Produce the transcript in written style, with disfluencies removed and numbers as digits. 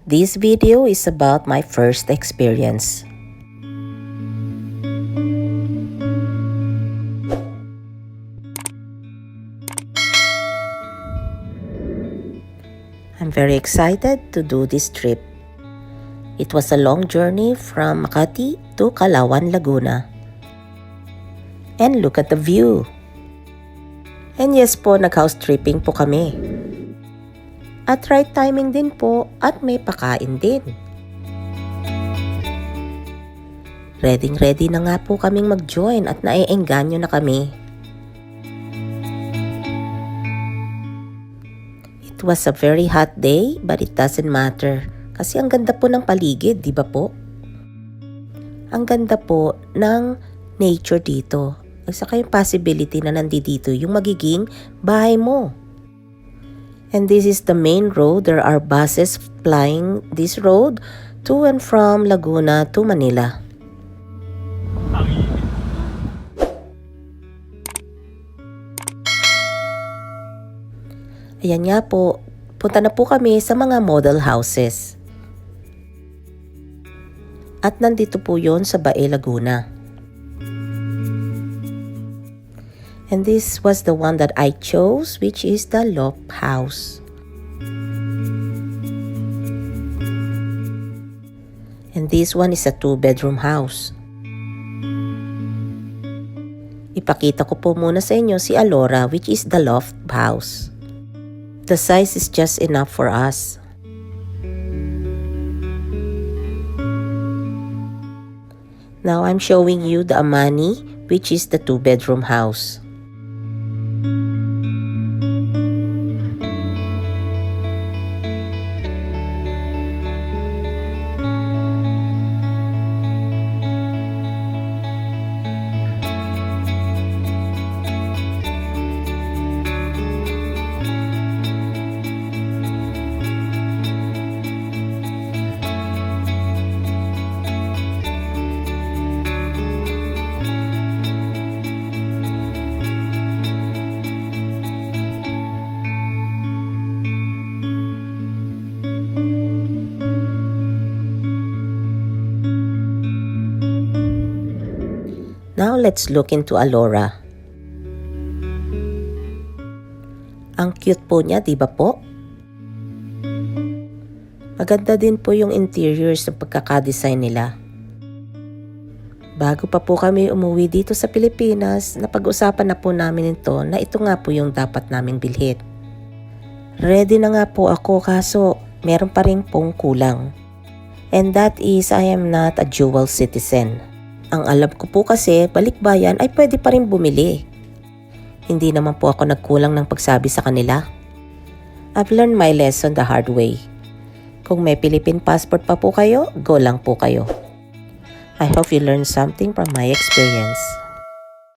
This video is about my first experience. I'm very excited to do this trip. It was a long journey from Makati to Calauan, Laguna. And look at the view. And yes po, nag-house tripping po kami. At right timing din po at may pakain din. Ready na nga po kaming mag-join at naiengganyo na kami. It was a very hot day but it doesn't matter kasi ang ganda po ng paligid, di ba po? Ang ganda po ng nature dito. At saka yung possibility na nandito yung magiging bahay mo. And this is the main road. There are buses flying this road to and from Laguna to Manila. Ayan nga po, punta na po kami sa mga model houses. At nandito po yon sa Bae, Laguna. And this was the one that I chose, which is the loft house. And this one is a 2-bedroom house. Ipakita ko po muna sa inyo si Alora, which is the loft house. The size is just enough for us. Now I'm showing you the Amani, which is the 2-bedroom house. Now let's look into Alora. Ang cute po niya, di ba po? Maganda din po yung interiors ng pagkakadesign nila. Bago pa po kami umuwi dito sa Pilipinas, napag-usapan na po namin ito na ito nga po yung dapat naming bilhin. Ready na nga po ako kaso meron pa rin pong kulang. And that is I am not a dual citizen. Ang alam ko po kasi, balikbayan ay pwede pa rin bumili. Hindi naman po ako nagkulang ng pagsabi sa kanila. I've learned my lesson the hard way. Kung may Philippine passport pa po kayo, go lang po kayo. I hope you learned something from my experience.